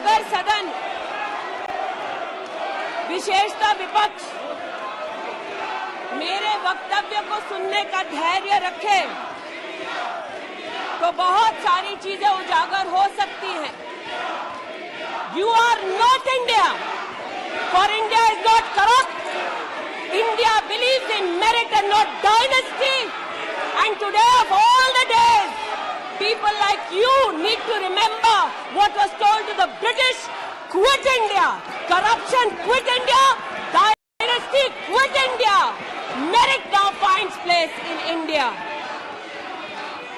अगर सदन, विशेषतः विपक्ष, मेरे वक्तव्य को सुनने का धैर्य रखे तो बहुत सारी चीजें उजागर हो सकती हैं। You are not India, for India is not corrupt. India believes in merit and not dynasty. And today of all the days, people like you need to remember what was told to the British: quit India, corruption quit India, dynasty quit India. Merit now finds place in India.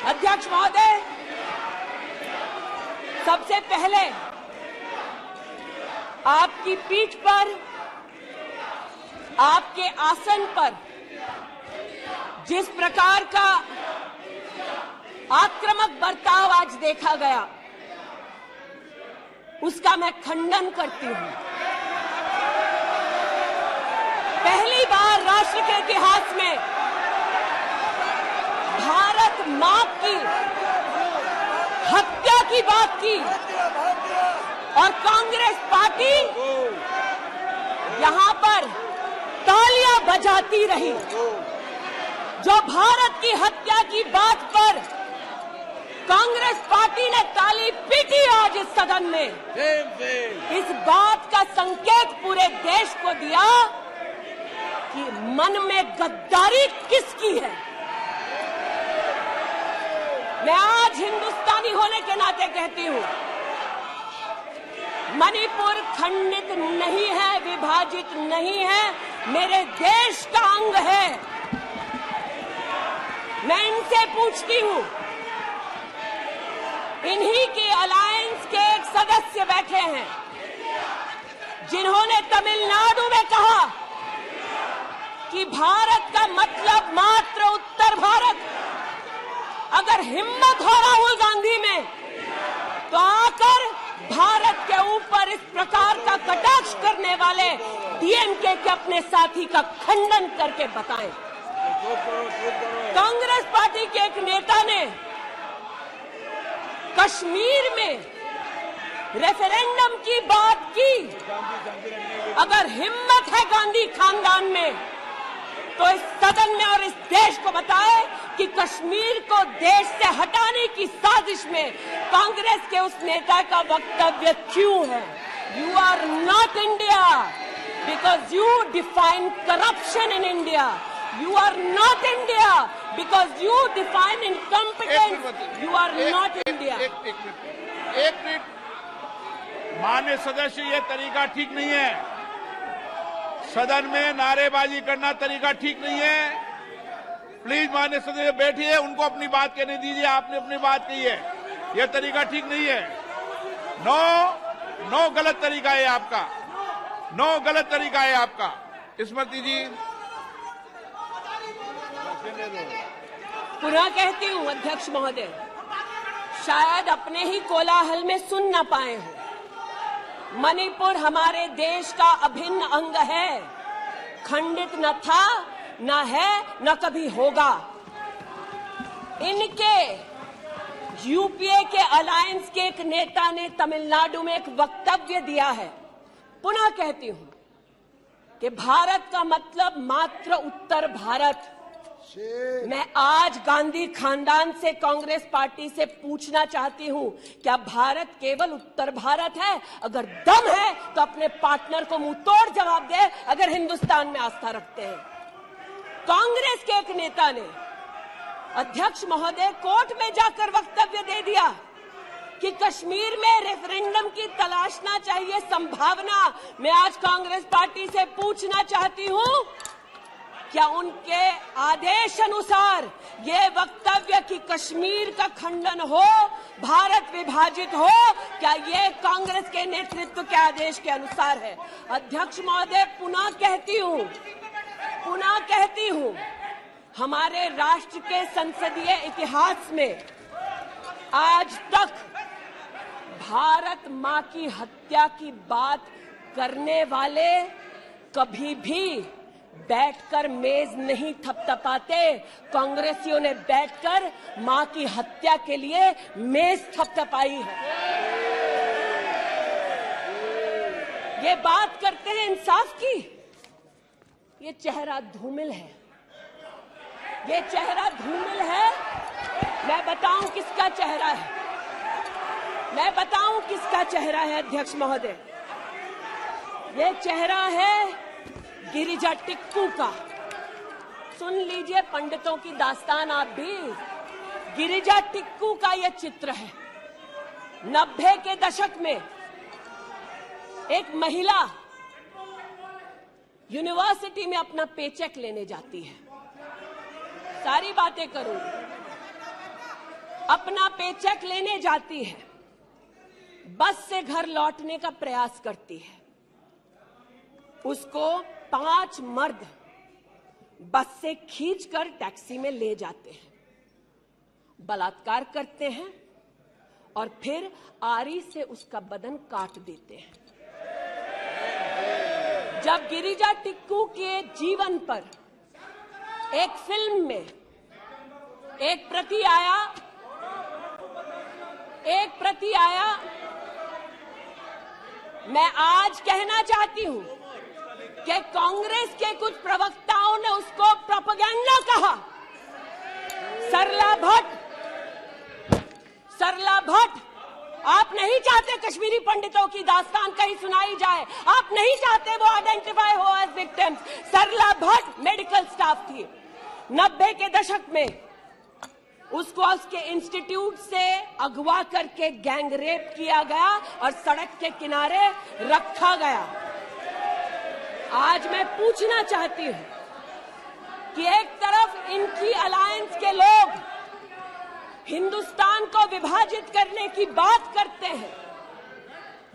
अध्यक्ष महोदय, सबसे पहले आपकी पीठ पर, आपके आसन पर जिस प्रकार का आक्रामक बर्ताव आज देखा गया, उसका मैं खंडन करती हूं। पहली बार राष्ट्र के इतिहास में भारत मां की हत्या की बात की और कांग्रेस पार्टी यहां पर तालियां बजाती रही। जो भारत की हत्या की बात पर कांग्रेस पार्टी ने ताली पीटी आज इस सदन में, इस बात का संकेत पूरे देश को दिया कि मन में गद्दारी किसकी है। मैं आज हिंदुस्तानी होने के नाते कहती हूं, मणिपुर खंडित नहीं है, विभाजित नहीं है, मेरे देश का अंग है। मैं इनसे पूछती हूं, इन्हीं के अलायंस के एक सदस्य बैठे हैं जिन्होंने तमिलनाडु में कहा कि भारत का मतलब मात्र उत्तर भारत। अगर हिम्मत हो राहुल गांधी में तो आकर भारत के ऊपर इस प्रकार का कटाक्ष करने वाले डीएमके के अपने साथी का खंडन करके बताएं। कांग्रेस पार्टी के एक नेता ने कश्मीर में रेफरेंडम की बात की। अगर हिम्मत है गांधी खानदान में तो इस सदन में और इस देश को बताए कि कश्मीर को देश से हटाने की साजिश में कांग्रेस के उस नेता का वक्तव्य क्यों है। You are not India because you define corruption in India. You are not India because you define incompetence. You are not India. एक मिनट, माननीय सदस्य, ये तरीका ठीक नहीं है। सदन में नारेबाजी करना तरीका ठीक नहीं है। प्लीज माननीय सदस्य बैठिए, उनको अपनी बात कहने दीजिए। आपने अपनी बात कही है, यह तरीका ठीक नहीं है। नो गलत तरीका है आपका, नो गलत तरीका है आपका। स्मृति जी, पुनः कहती हूं अध्यक्ष महोदय, शायद अपने ही कोलाहल में सुन न पाए हो। मणिपुर हमारे देश का अभिन्न अंग है, खंडित न था, न है, न कभी होगा। इनके यूपीए के अलायंस के एक नेता ने तमिलनाडु में एक वक्तव्य दिया है। पुनः कहती हूं कि भारत का मतलब मात्र उत्तर भारत। मैं आज गांधी खानदान से, कांग्रेस पार्टी से पूछना चाहती हूं, क्या भारत केवल उत्तर भारत है? अगर दम है तो अपने पार्टनर को मुंह तोड़ जवाब दे, अगर हिंदुस्तान में आस्था रखते हैं। कांग्रेस के एक नेता ने, अध्यक्ष महोदय, कोर्ट में जाकर वक्तव्य दे दिया कि कश्मीर में रेफरेंडम की तलाशना चाहिए संभावना। मैं आज कांग्रेस पार्टी से पूछना चाहती हूं, क्या उनके आदेश अनुसार ये वक्तव्य कि कश्मीर का खंडन हो, भारत विभाजित हो, क्या ये कांग्रेस के नेतृत्व के आदेश के अनुसार है? अध्यक्ष महोदय, पुनः कहती हूं, हमारे राष्ट्र के संसदीय इतिहास में आज तक भारत मां की हत्या की बात करने वाले कभी भी बैठकर मेज नहीं थपथपाते। कांग्रेसियों ने बैठकर मां की हत्या के लिए मेज थपथपाई है। ये बात करते हैं इंसाफ की। ये चेहरा धूमिल है, ये चेहरा धूमिल है। मैं बताऊं किसका चेहरा है, मैं बताऊं किसका चेहरा है अध्यक्ष महोदय। ये चेहरा है गिरिजा टिक्कू का। सुन लीजिए पंडितों की दास्तान आप भी। गिरिजा टिक्कू का यह चित्र है। 90 के दशक में एक महिला यूनिवर्सिटी में अपना पेचेक लेने जाती है। सारी बातें करूंगी। अपना पेचेक लेने जाती है, बस से घर लौटने का प्रयास करती है। उसको 5 मर्द बस से खींचकर टैक्सी में ले जाते हैं, बलात्कार करते हैं और फिर आरी से उसका बदन काट देते हैं। जब गिरिजा टिक्कू के जीवन पर एक फिल्म में एक प्रति आया, मैं आज कहना चाहती हूं कि कांग्रेस के कुछ प्रवक्ताओं ने उसको प्रोपेगेंडा कहा। सरला भट्ट, आप नहीं चाहते कश्मीरी पंडितों की दास्तान कहीं सुनाई जाए, आप नहीं चाहते वो आइडेंटिफाई हो एज विक्टिम्स। सरला भट्ट मेडिकल स्टाफ थी। 90 के दशक में उसको उसके इंस्टीट्यूट से अगवा करके गैंग रेप किया गया और सड़क के किनारे रखा गया। आज मैं पूछना चाहती हूं कि एक तरफ इनकी अलायंस के लोग हिंदुस्तान को विभाजित करने की बात करते हैं,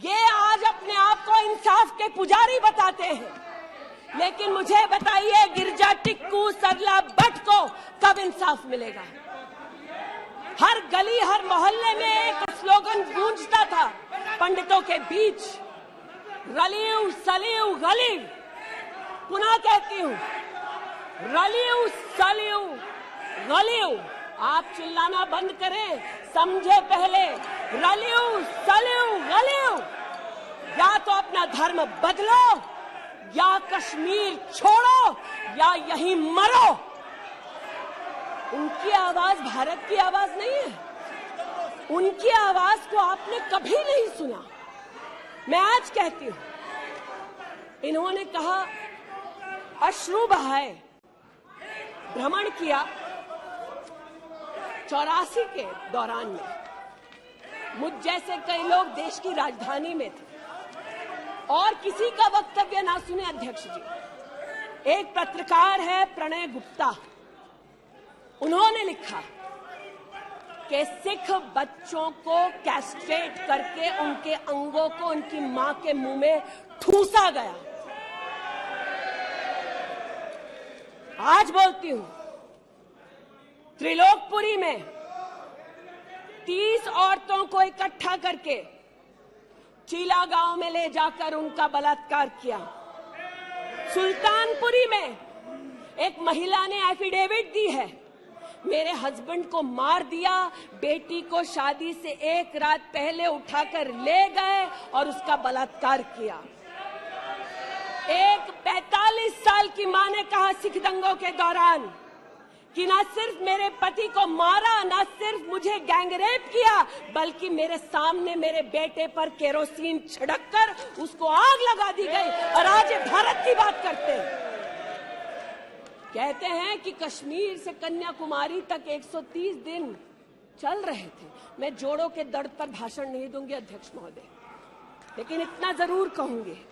ये आज अपने आप को इंसाफ के पुजारी बताते हैं, लेकिन मुझे बताइए गिरिजा टिक्कू, सरला भट्ट को कब इंसाफ मिलेगा? हर गली हर मोहल्ले में एक स्लोगन गूंजता था पंडितों के बीच, रलियू सलियू गलीव। पुनः कहती हूं, रलियू सलियू गलीव। आप चिल्लाना बंद करें, समझे पहले। रलियू सलियू गलीव। या तो अपना धर्म बदलो या कश्मीर छोड़ो या यहीं मरो। उनकी आवाज भारत की आवाज नहीं है। उनकी आवाज को आपने कभी नहीं सुना। मैं आज कहती हूं, इन्होंने कहा अश्रु बहाए, भ्रमण किया 84 के दौरान में। मुझ जैसे कई लोग देश की राजधानी में थे और किसी का वक्तव्य ना सुने अध्यक्ष जी। एक पत्रकार है प्रणय गुप्ता, उन्होंने लिखा कि सिख बच्चों को कैस्ट्रेट करके उनके अंगों को उनकी मां के मुंह में ठूसा गया। आज बोलती हूं, त्रिलोकपुरी में 30 औरतों को इकट्ठा करके चीला गांव में ले जाकर उनका बलात्कार किया। सुल्तानपुरी में एक महिला ने एफिडेविट दी है, मेरे हस्बैंड को मार दिया, बेटी को शादी से एक रात पहले उठाकर ले गए और उसका बलात्कार किया। एक 45 साल की मां ने कहा सिख दंगों के दौरान कि न सिर्फ मेरे पति को मारा, न सिर्फ मुझे गैंगरेप किया, बल्कि मेरे सामने मेरे बेटे पर केरोसिन छिड़ककर उसको आग लगा दी गई। और आज भारत की बात करते हैं, कहते हैं कि कश्मीर से कन्याकुमारी तक 130 दिन चल रहे थे। मैं जोड़ों के दर्द पर भाषण नहीं दूंगी अध्यक्ष महोदय, लेकिन इतना जरूर कहूंगी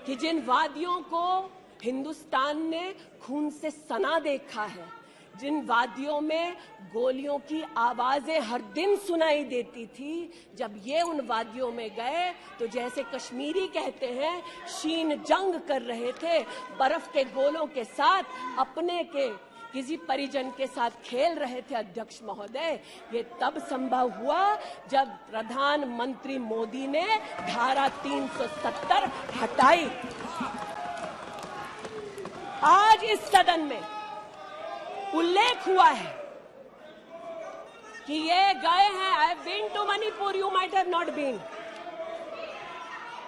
कि जिन वादियों को हिंदुस्तान ने खून से सना देखा है, जिन वादियों में गोलियों की आवाजें हर दिन सुनाई देती थी, जब ये उन वादियों में गए तो जैसे कश्मीरी कहते हैं शीन जंग कर रहे थे, बर्फ के गोलों के साथ अपने के किसी परिजन के साथ खेल रहे थे। अध्यक्ष महोदय, ये तब संभव हुआ जब प्रधानमंत्री मोदी ने धारा 370 हटाई। आज इस सदन में उल्लेख हुआ है कि ये गए हैं। I have been to Manipur, you might have not been.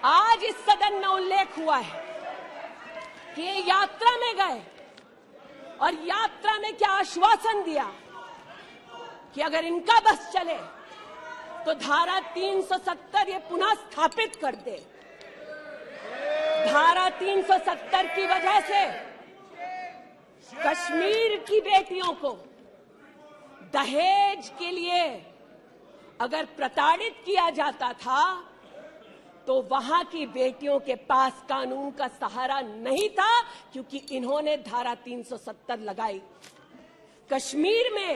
आज इस सदन में उल्लेख हुआ है कि ये यात्रा में गए और यात्रा में क्या आश्वासन दिया कि अगर इनका बस चले तो धारा 370 ये पुनः स्थापित कर दे। धारा 370 की वजह से कश्मीर की बेटियों को दहेज के लिए अगर प्रताड़ित किया जाता था तो वहां की बेटियों के पास कानून का सहारा नहीं था, क्योंकि इन्होंने धारा 370 लगाई। कश्मीर में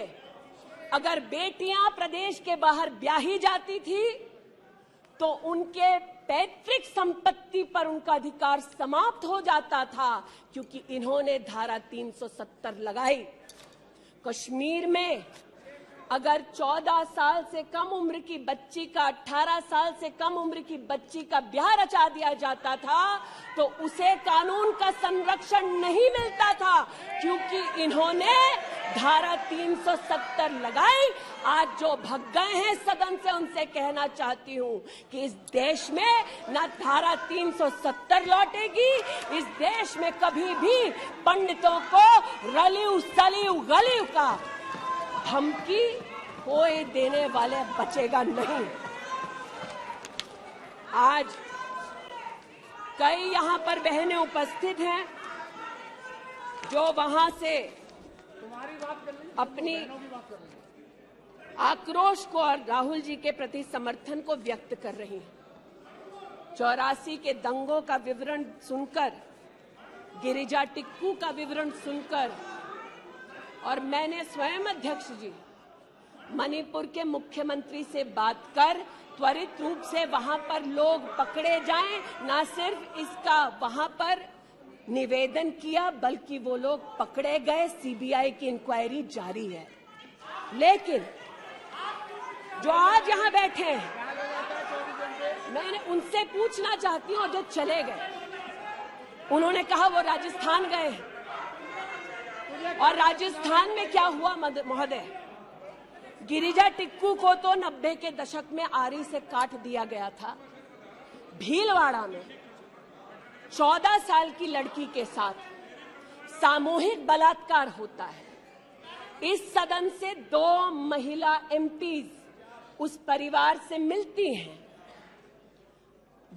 अगर बेटियां प्रदेश के बाहर ब्याही जाती थी तो उनके पैतृक संपत्ति पर उनका अधिकार समाप्त हो जाता था, क्योंकि इन्होंने धारा 370 लगाई। कश्मीर में अगर 14 साल से कम उम्र की बच्ची का 18 साल से कम उम्र की बच्ची का ब्याह रचा दिया जाता था तो उसे कानून का संरक्षण नहीं मिलता था, क्योंकि इन्होंने धारा 370 लगाई। आज जो भग गए हैं सदन से उनसे कहना चाहती हूं कि इस देश में न धारा 370 लौटेगी। इस देश में कभी भी पंडितों को रलियू सलियू गलियू का धमकी कोई देने वाले बचेगा नहीं। आज कई यहां पर बहनें उपस्थित हैं जो वहां से अपनी आक्रोश को और राहुल जी के प्रति समर्थन को व्यक्त कर रही हैं। 84 के दंगों का विवरण सुनकर, गिरिजा टिक्कू का विवरण सुनकर, और मैंने स्वयं अध्यक्ष जी मणिपुर के मुख्यमंत्री से बात कर त्वरित रूप से वहां पर लोग पकड़े जाएं, न सिर्फ इसका वहां पर निवेदन किया बल्कि वो लोग पकड़े गए। सीबीआई की इंक्वायरी जारी है। लेकिन जो आज यहां बैठे हैं, मैंने उनसे पूछना चाहती हूं, जो चले गए, उन्होंने कहा वो राजस्थान गए, और राजस्थान में क्या हुआ महोदय? गिरिजा टिक्कू को तो 90 के दशक में आरी से काट दिया गया था। भीलवाड़ा में 14 साल की लड़की के साथ सामूहिक बलात्कार होता है। इस सदन से 2 महिला एमपीज उस परिवार से मिलती हैं।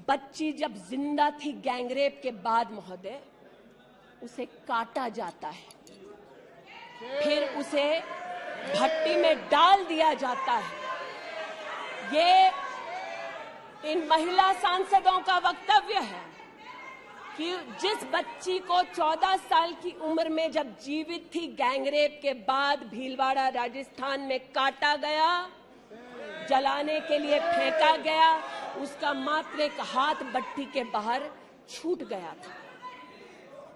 बच्ची जब जिंदा थी गैंगरेप के बाद महोदय, उसे काटा जाता है, फिर उसे भट्टी में डाल दिया जाता है। ये इन महिला सांसदों का वक्तव्य है कि जिस बच्ची को 14 साल की उम्र में जब जीवित थी गैंगरेप के बाद भीलवाड़ा राजस्थान में काटा गया, जलाने के लिए फेंका गया, उसका मात्र एक हाथ भट्टी के बाहर छूट गया था।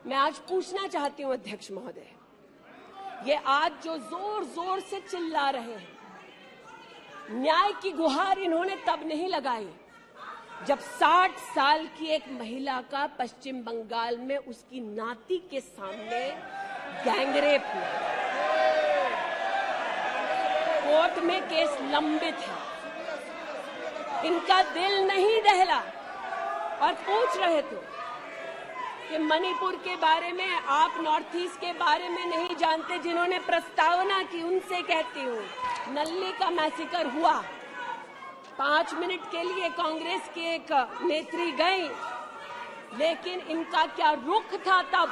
मैं आज पूछना चाहती हूं अध्यक्ष महोदय, ये आज जो जोर जोर से चिल्ला रहे हैं, न्याय की गुहार इन्होंने तब नहीं लगाई जब 60 साल की एक महिला का पश्चिम बंगाल में उसकी नाती के सामने गैंगरेप हुआ। कोर्ट में केस लंबित है। इनका दिल नहीं दहला और पूछ रहे थे कि मणिपुर के बारे में आप नॉर्थ ईस्ट के बारे में नहीं जानते। जिन्होंने प्रस्तावना की उनसे कहती हूँ, नल्ली का मैसेकर हुआ, 5 मिनट के लिए कांग्रेस की एक नेत्री गई, लेकिन इनका क्या रुख था तब।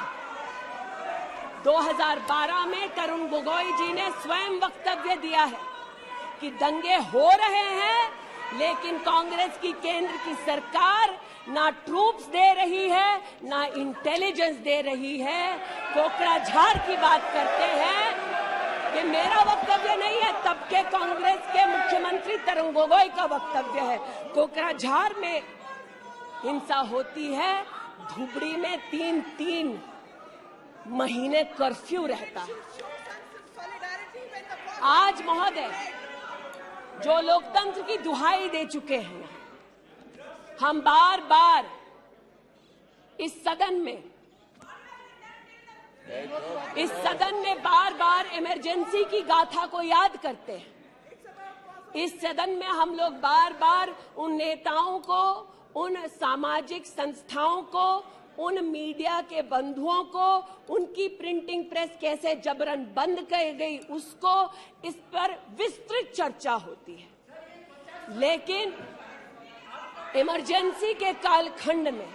2012 में तरुण गोगोई जी ने स्वयं वक्तव्य दिया है कि दंगे हो रहे हैं, लेकिन कांग्रेस की केंद्र की सरकार ना ट्रूप्स दे रही है, ना इंटेलिजेंस दे रही है। कोकराझार की बात करते हैं, ये मेरा वक्तव्य नहीं है, तब के कांग्रेस के मुख्यमंत्री तरुण गोगोई का वक्तव्य है। कोकराझार में हिंसा होती है, धुबड़ी में 3-3 महीने कर्फ्यू रहता है। आज महोदय जो लोकतंत्र की दुहाई दे चुके हैं, हम बार बार इस सदन में बार बार इमरजेंसी की गाथा को याद करते हैं। इस सदन में हम लोग बार बार उन नेताओं को, उन सामाजिक संस्थाओं को, उन मीडिया के बंधुओं को, उनकी प्रिंटिंग प्रेस कैसे जबरन बंद कर गई उसको, इस पर विस्तृत चर्चा होती है। लेकिन इमरजेंसी के कालखंड में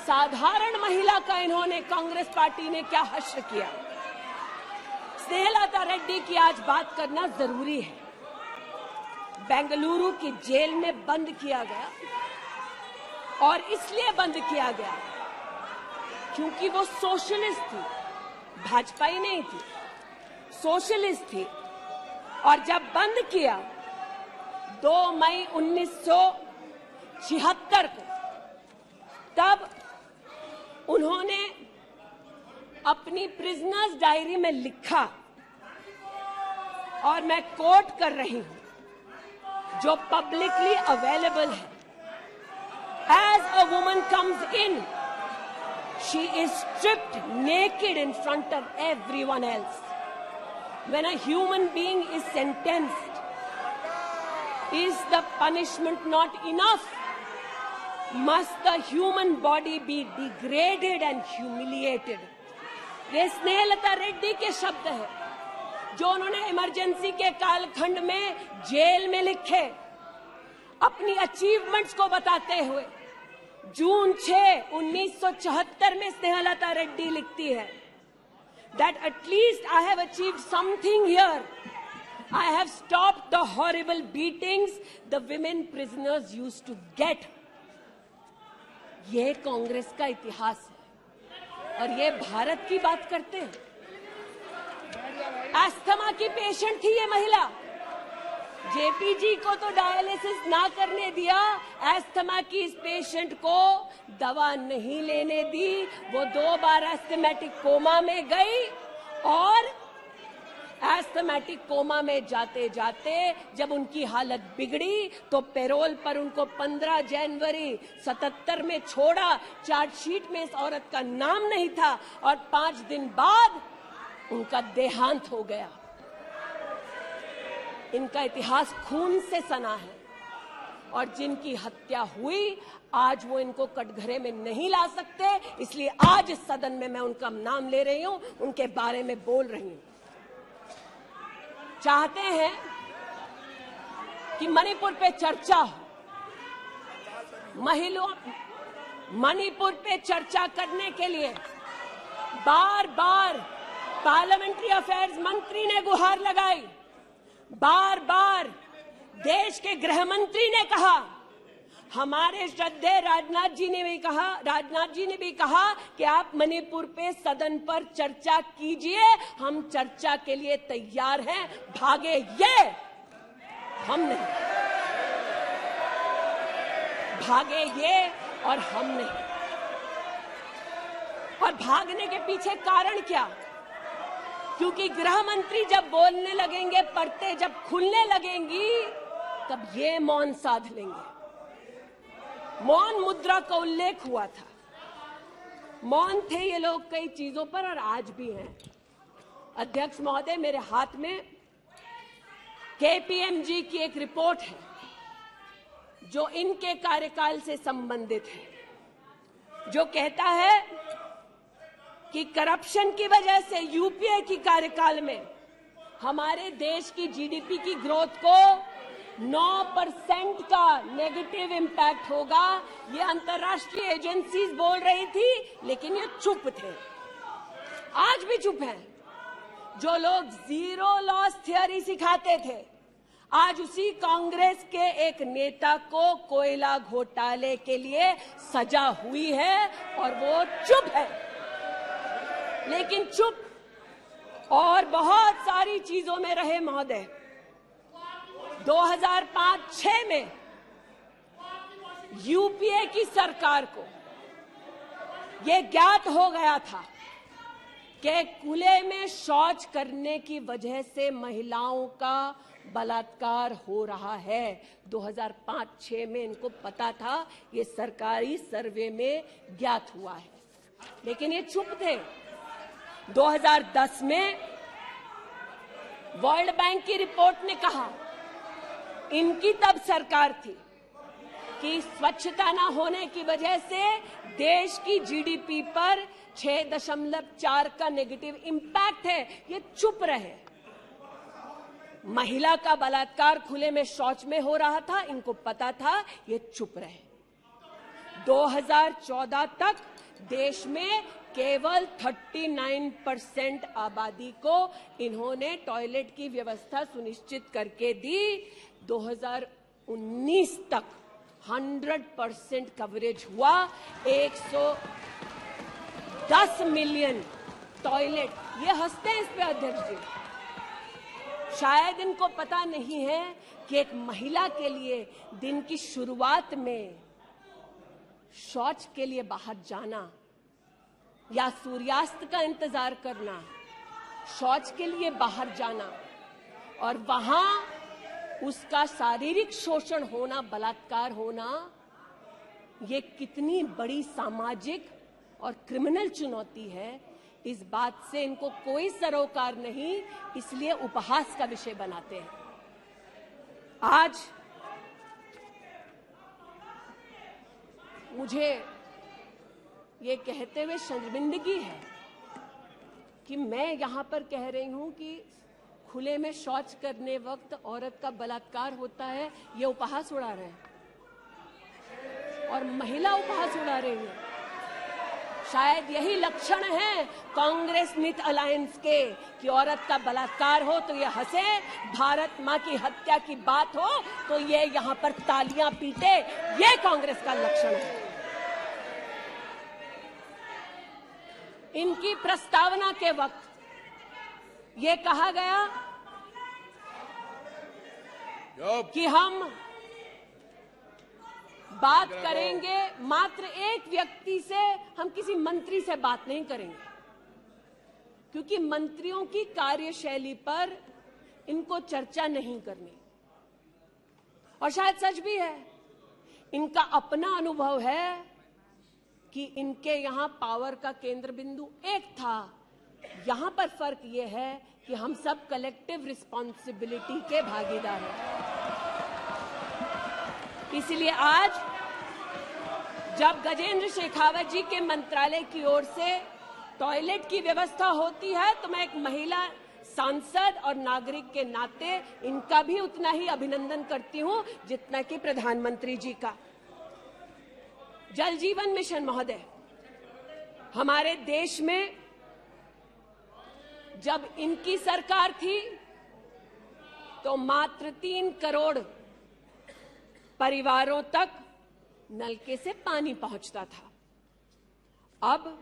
साधारण महिला का इन्होंने, कांग्रेस पार्टी ने क्या हश्र किया। स्नेहलता रेड्डी की आज बात करना जरूरी है। बेंगलुरु की जेल में बंद किया गया और इसलिए बंद किया गया क्योंकि वो सोशलिस्ट थी, भाजपाई नहीं थी, सोशलिस्ट थी। और जब बंद किया 2 मई 1976 को, तब उन्होंने अपनी प्रिजनर्स डायरी में लिखा, और मैं कोट कर रही हूं, जो पब्लिकली अवेलेबल है। As a woman comes in, she is stripped naked in front of everyone else. When a human being is sentenced, is the punishment not enough? Must the human body be degraded and humiliated? ये स्नेहलता रेड्डी के शब्द हैं, जो उन्होंने emergency के कालखंड में jail में लिखे, अपनी अचीवमेंट्स को बताते हुए। जून 6, 1974 में स्नेहलता रेड्डी लिखती है that at least I have achieved something here. I have stopped the horrible beatings the women prisoners used to get. ये कांग्रेस का इतिहास है और ये भारत की बात करते हैं। अस्थमा की पेशेंट थी ये महिला, जेपी जी को तो डायलिसिस ना करने दिया, अस्थमा की इस पेशेंट को दवा नहीं लेने दी। वो 2 बार एस्थमेटिक कोमा में गई और एस्थमेटिक कोमा में जाते जाते जब उनकी हालत बिगड़ी तो पैरोल पर उनको 15 जनवरी 77 में छोड़ा। चार्जशीट में इस औरत का नाम नहीं था और 5 दिन बाद उनका देहांत हो गया। इनका इतिहास खून से सना है और जिनकी हत्या हुई आज वो इनको कटघरे में नहीं ला सकते, इसलिए आज इस सदन में मैं उनका नाम ले रही हूं, उनके बारे में बोल रही हूं। चाहते हैं कि मणिपुर पे चर्चा हो, मणिपुर पे चर्चा करने के लिए बार बार पार्लियामेंट्री अफेयर्स मंत्री ने गुहार लगाई, बार बार देश के गृह मंत्री ने कहा, हमारे श्रद्धेय राजनाथ जी ने भी कहा कि आप मणिपुर पे सदन पर चर्चा कीजिए, हम चर्चा के लिए तैयार हैं, भागे ये, हम नहीं, भागे ये और हम नहीं। और भागने के पीछे कारण क्या? क्योंकि गृह मंत्री जब बोलने लगेंगे, परतें जब खुलने लगेंगी, तब ये मौन साध लेंगे। मौन मुद्रा का उल्लेख हुआ था, मौन थे ये लोग कई चीजों पर और आज भी हैं। अध्यक्ष महोदय, मेरे हाथ में केपीएमजी की एक रिपोर्ट है जो इनके कार्यकाल से संबंधित है, जो कहता है कि करप्शन की वजह से यूपीए की कार्यकाल में हमारे देश की जीडीपी की ग्रोथ को 9% का नेगेटिव इम्पैक्ट होगा। ये अंतर्राष्ट्रीय एजेंसीज बोल रही थी, लेकिन ये चुप थे, आज भी चुप हैं। जो लोग जीरो लॉस थियरी सिखाते थे, आज उसी कांग्रेस के एक नेता को कोयला घोटाले के लिए सजा हुई है और वो चुप है। लेकिन चुप और बहुत सारी चीजों में रहे महोदय। 2005-06 में यूपीए की सरकार को यह ज्ञात हो गया था कि खुले में शौच करने की वजह से महिलाओं का बलात्कार हो रहा है। 2005-06 में इनको पता था, ये सरकारी सर्वे में ज्ञात हुआ है, लेकिन ये चुप थे। 2010 में वर्ल्ड बैंक की रिपोर्ट ने कहा, इनकी तब सरकार थी, कि स्वच्छता न होने की वजह से देश की जीडीपी पर 6.4 का नेगेटिव इंपैक्ट है, ये चुप रहे। महिला का बलात्कार खुले में शौच में हो रहा था, इनको पता था, ये चुप रहे। 2014 तक देश में केवल 39% आबादी को इन्होंने टॉयलेट की व्यवस्था सुनिश्चित करके दी। 2019 तक 100% कवरेज हुआ। 110 मिलियन टॉयलेट। ये हंसते हैं इस पे अध्यक्ष जी। शायद इनको पता नहीं है कि एक महिला के लिए दिन की शुरुआत में शौच के लिए बाहर जाना या सूर्यास्त का इंतजार करना, शौच के लिए बाहर जाना और वहां उसका शारीरिक शोषण होना, बलात्कार होना, ये कितनी बड़ी सामाजिक और क्रिमिनल चुनौती है, इस बात से इनको कोई सरोकार नहीं, इसलिए उपहास का विषय बनाते हैं। आज मुझे ये कहते हुए शर्मिंदगी है कि मैं यहां पर कह रही हूं कि खुले में शौच करने वक्त औरत का बलात्कार होता है, ये उपहास उड़ा रहे हैं और महिला उपहास उड़ा रही है। शायद यही लक्षण है कांग्रेस मिथ अलायंस के कि औरत का बलात्कार हो तो ये हंसे, भारत मां की हत्या की बात हो तो ये यहां पर तालियां पीटे, ये कांग्रेस का लक्षण है। इनकी प्रस्तावना के वक्त ये कहा गया कि हम बात करेंगे, मात्र एक व्यक्ति से, हम किसी मंत्री से बात नहीं करेंगे, क्योंकि मंत्रियों की कार्यशैली पर इनको चर्चा नहीं करनी। और शायद सच भी है, इनका अपना अनुभव है कि इनके यहां पावर का केंद्र बिंदु एक था। यहां पर फर्क यह है कि हम सब कलेक्टिव रिस्पॉन्सिबिलिटी के भागीदार हैं। इसलिए आज जब गजेंद्र शेखावत जी के मंत्रालय की ओर से टॉयलेट की व्यवस्था होती है, तो मैं एक महिला सांसद और नागरिक के नाते इनका भी उतना ही अभिनंदन करती हूं जितना कि प्रधानमंत्री जी का। जल जीवन मिशन महोदय, हमारे देश में जब इनकी सरकार थी तो मात्र 3 करोड़ परिवारों तक नलके से पानी पहुंचता था। अब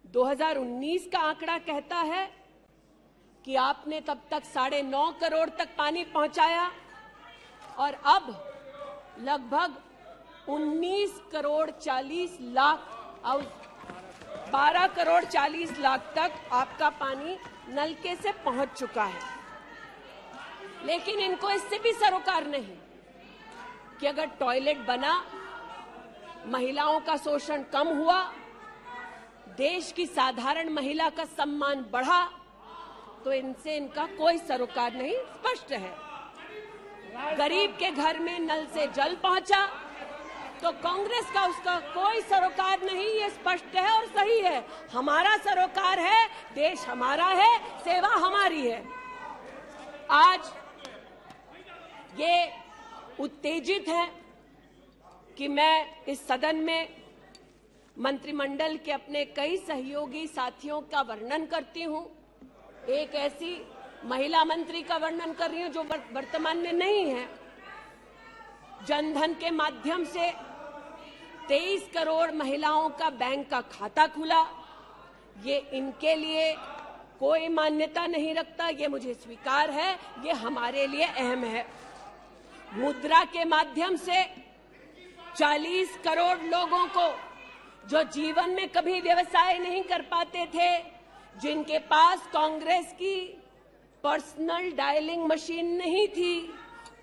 2019 का आंकड़ा कहता है कि आपने तब तक 9.5 करोड़ तक पानी पहुंचाया और अब लगभग 19 करोड़ 40 लाख और 12 करोड़ 40 लाख तक आपका पानी नलके से पहुंच चुका है। लेकिन इनको इससे भी सरोकार नहीं कि अगर टॉयलेट बना, महिलाओं का शोषण कम हुआ, देश की साधारण महिला का सम्मान बढ़ा, तो इनसे इनका कोई सरोकार नहीं। स्पष्ट है, गरीब के घर में नल से जल पहुंचा तो कांग्रेस का उसका कोई सरोकार नहीं। ये स्पष्ट है और सही है। हमारा सरोकार है, देश हमारा है, सेवा हमारी है। आज ये उत्तेजित है कि मैं इस सदन में मंत्रिमंडल के अपने कई सहयोगी साथियों का वर्णन करती हूं। एक ऐसी महिला मंत्री का वर्णन कर रही हूं जो वर्तमान में नहीं है। जनधन के माध्यम से 23 करोड़ महिलाओं का बैंक का खाता खुला। ये इनके लिए कोई मान्यता नहीं रखता, ये मुझे स्वीकार है, ये हमारे लिए अहम है। मुद्रा के माध्यम से 40 करोड़ लोगों को जो जीवन में कभी व्यवसाय नहीं कर पाते थे, जिनके पास कांग्रेस की पर्सनल डायलिंग मशीन नहीं थी,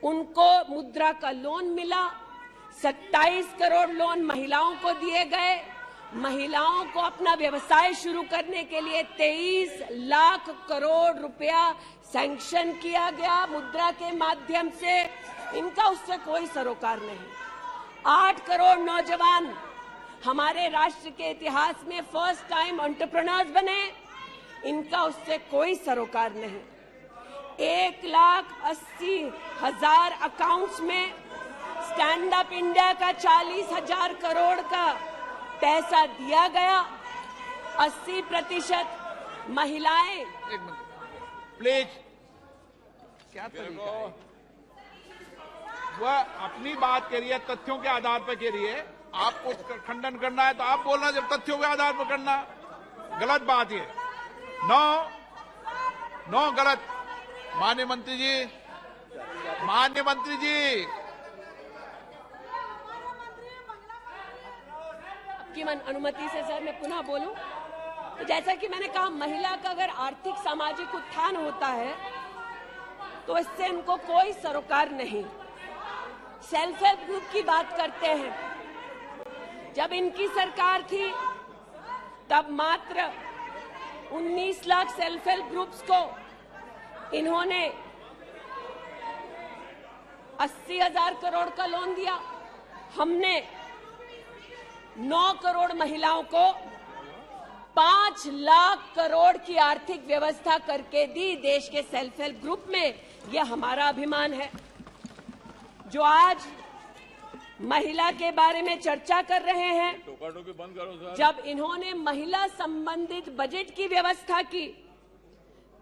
उनको मुद्रा का लोन मिला। 27 करोड़ लोन महिलाओं को दिए गए। महिलाओं को अपना व्यवसाय शुरू करने के लिए 23 लाख करोड़ रुपया सैंक्शन किया गया मुद्रा के माध्यम से। इनका उससे कोई सरोकार नहीं। 8 करोड़ नौजवान हमारे राष्ट्र के इतिहास में फर्स्ट टाइम एंटरप्रेन्योर्स बने, इनका उससे कोई सरोकार नहीं। 1,80,000 अकाउंट्स में स्टैंड अप इंडिया का 40,000 करोड़ का पैसा दिया गया। 80% महिलाएं। प्लीज, क्या वह अपनी बात कह रही है, तथ्यों के आधार पर कह रही है। आपको खंडन करना है तो आप बोलना, जब तथ्यों के आधार पर करना गलत बात है। नो गलत। माननीय मंत्री जी, आपकी अनुमति से सर मैं पुनः बोलूं तो जैसा कि मैंने कहा, महिला का अगर आर्थिक सामाजिक उत्थान होता है तो इससे इनको कोई सरोकार नहीं। सेल्फ हेल्प ग्रुप की बात करते हैं, जब इनकी सरकार थी तब मात्र 19 लाख सेल्फ हेल्प ग्रुप्स को इन्होंने 80,000 करोड़ का लोन दिया। हमने 9 करोड़ महिलाओं को 5 लाख करोड़ की आर्थिक व्यवस्था करके दी देश के सेल्फ हेल्प ग्रुप में। यह हमारा अभिमान है। जो आज महिला के बारे में चर्चा कर रहे हैं, बंद करो सर। जब इन्होंने महिला संबंधित बजट की व्यवस्था की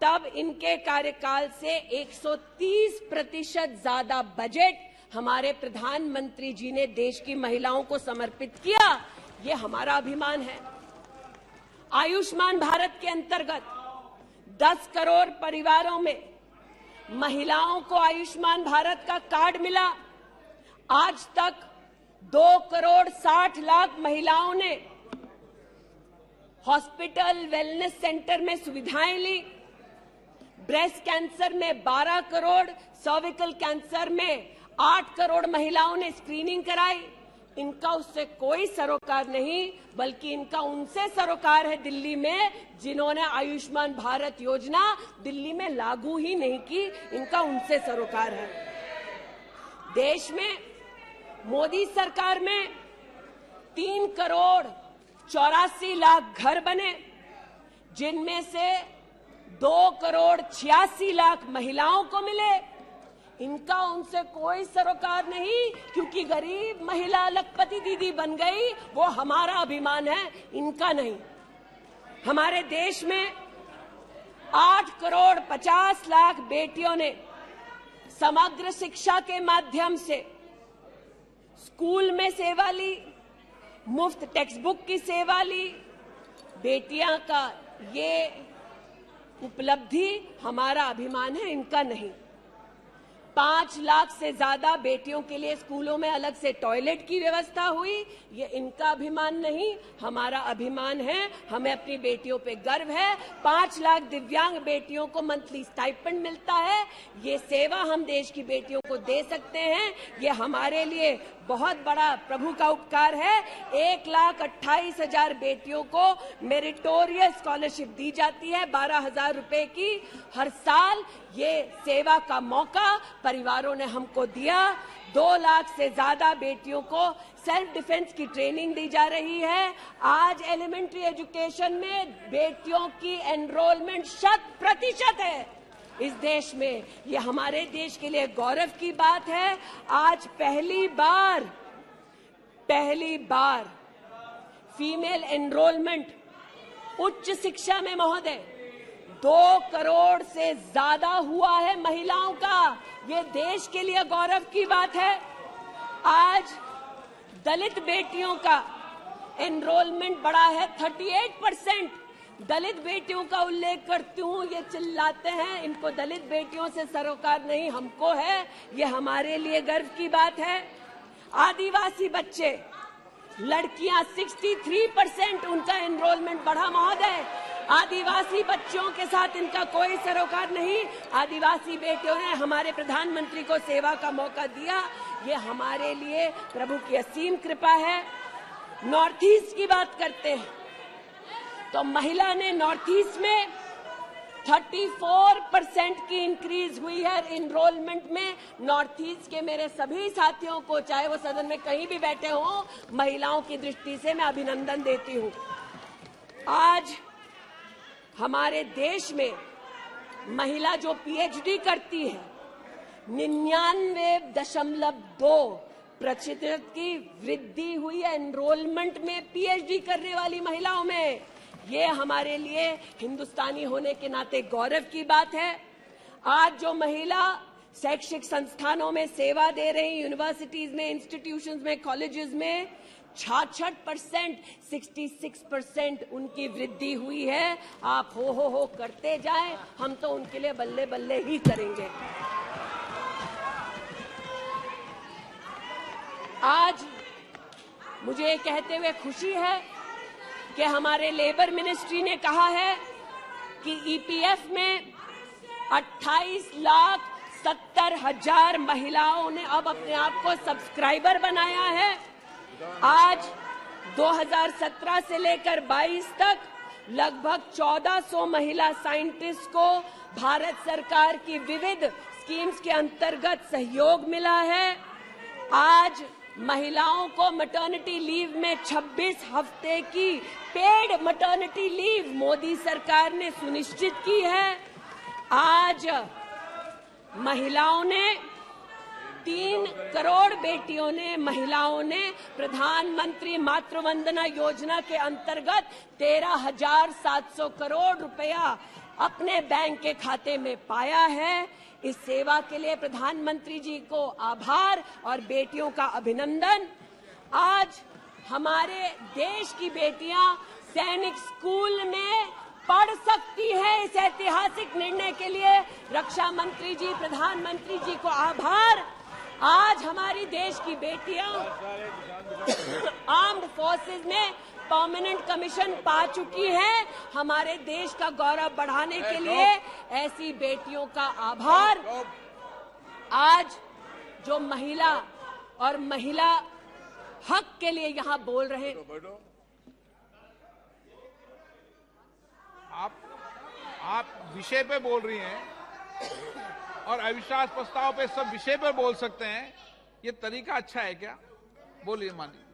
तब इनके कार्यकाल से 130% ज्यादा बजट हमारे प्रधानमंत्री जी ने देश की महिलाओं को समर्पित किया। ये हमारा अभिमान है। आयुष्मान भारत के अंतर्गत 10 करोड़ परिवारों में महिलाओं को आयुष्मान भारत का कार्ड मिला। आज तक 2 करोड़ 60 लाख महिलाओं ने हॉस्पिटल वेलनेस सेंटर में सुविधाएं ली। ब्रेस्ट कैंसर में 12 करोड़, सर्विकल कैंसर में 8 करोड़ महिलाओं ने स्क्रीनिंग कराई। इनका उससे कोई सरोकार नहीं, बल्कि इनका उनसे सरोकार है दिल्ली में, जिन्होंने आयुष्मान भारत योजना दिल्ली में लागू ही नहीं की। इनका उनसे सरोकार है। देश में मोदी सरकार में 3 करोड़ 84 लाख घर बने, जिनमें से 2 करोड़ 86 लाख महिलाओं को मिले। इनका उनसे कोई सरोकार नहीं, क्योंकि गरीब महिला लखपति दीदी बन गई, वो हमारा अभिमान है, इनका नहीं। हमारे देश में 8 करोड़ 50 लाख बेटियों ने समग्र शिक्षा के माध्यम से स्कूल में सेवा ली, मुफ्त टेक्स्ट बुक की सेवा ली। बेटियां का ये उपलब्धि हमारा अभिमान है, इनका नहीं। 5 लाख से ज्यादा बेटियों के लिए स्कूलों में अलग से टॉयलेट की व्यवस्था हुई। ये इनका अभिमान नहीं, हमारा अभिमान है। हमें अपनी बेटियों पे गर्व है। 5 लाख दिव्यांग बेटियों को मंथली स्टाइपेंड मिलता है। ये सेवा हम देश की बेटियों को दे सकते हैं। ये हमारे लिए बहुत बड़ा प्रभु का उपकार है। 1,28,000 बेटियों को मेरिटोरियस स्कॉलरशिप दी जाती है, 12,000 रुपए की हर साल। ये सेवा का मौका परिवारों ने हमको दिया। 2 लाख से ज्यादा बेटियों को सेल्फ डिफेंस की ट्रेनिंग दी जा रही है। आज एलिमेंट्री एजुकेशन में बेटियों की एनरोलमेंट 100% है इस देश में। ये हमारे देश के लिए गौरव की बात है। आज पहली बार फीमेल एनरोलमेंट उच्च शिक्षा में महोदय 2 करोड़ से ज्यादा हुआ है महिलाओं का। ये देश के लिए गौरव की बात है। आज दलित बेटियों का एनरोलमेंट बढ़ा है 38%। दलित बेटियों का उल्लेख करती हूँ, ये चिल्लाते हैं इनको दलित बेटियों से सरोकार नहीं, हमको है। ये हमारे लिए गर्व की बात है। आदिवासी बच्चे, लड़कियां 63% उनका एनरोलमेंट बढ़ा महोदय। आदिवासी बच्चों के साथ इनका कोई सरोकार नहीं। आदिवासी बेटियों ने हमारे प्रधानमंत्री को सेवा का मौका दिया। ये हमारे लिए प्रभु की असीम कृपा है। नॉर्थ ईस्ट की बात करते हैं तो महिला ने नॉर्थ ईस्ट में 34% की इंक्रीज हुई है इनरोलमेंट में। नॉर्थ ईस्ट के मेरे सभी साथियों को, चाहे वो सदन में कहीं भी बैठे हों, महिलाओं की दृष्टि से मैं अभिनंदन देती हूं। आज हमारे देश में महिला जो पीएचडी करती है 99.2% की वृद्धि हुई है एनरोलमेंट में पीएचडी करने वाली महिलाओं में। ये हमारे लिए हिंदुस्तानी होने के नाते गौरव की बात है। आज जो महिला शैक्षिक संस्थानों में सेवा दे रही, यूनिवर्सिटीज में, इंस्टीट्यूशंस में, कॉलेजेस में 66%, 66% उनकी वृद्धि हुई है। आप हो करते जाएं, हम तो उनके लिए बल्ले बल्ले ही करेंगे। आज मुझे ये कहते हुए खुशी है कि हमारे लेबर मिनिस्ट्री ने कहा है कि ईपीएफ में 28,70,000 महिलाओं ने अब अपने आप को सब्सक्राइबर बनाया है। आज 2017 से लेकर 22 तक लगभग 1400 महिला साइंटिस्ट को भारत सरकार की विविध स्कीम्स के अंतर्गत सहयोग मिला है। आज महिलाओं को मैटरनिटी लीव में 26 हफ्ते की पेड मैटरनिटी लीव मोदी सरकार ने सुनिश्चित की है। आज महिलाओं ने 3 करोड़ बेटियों ने, महिलाओं ने प्रधानमंत्री मातृ वंदना योजना के अंतर्गत 13,700 करोड़ रुपया अपने बैंक के खाते में पाया है। इस सेवा के लिए प्रधानमंत्री जी को आभार और बेटियों का अभिनंदन। आज हमारे देश की बेटियां सैनिक स्कूल में पढ़ सकती है। इस ऐतिहासिक निर्णय के लिए रक्षा मंत्री जी, प्रधानमंत्री जी को आभार। आज हमारी देश की बेटियां आर्म्ड फोर्सेस में परमानेंट कमीशन पा चुकी हैं। हमारे देश का गौरव बढ़ाने के लिए ऐसी बेटियों का आभार। आज जो महिला और महिला हक के लिए यहां बोल रहे हैं, आप विषय पे बोल रही हैं और अविश्वास प्रस्ताव पे सब विषय पर बोल सकते हैं। ये तरीका अच्छा है क्या? बोलिए माननीय।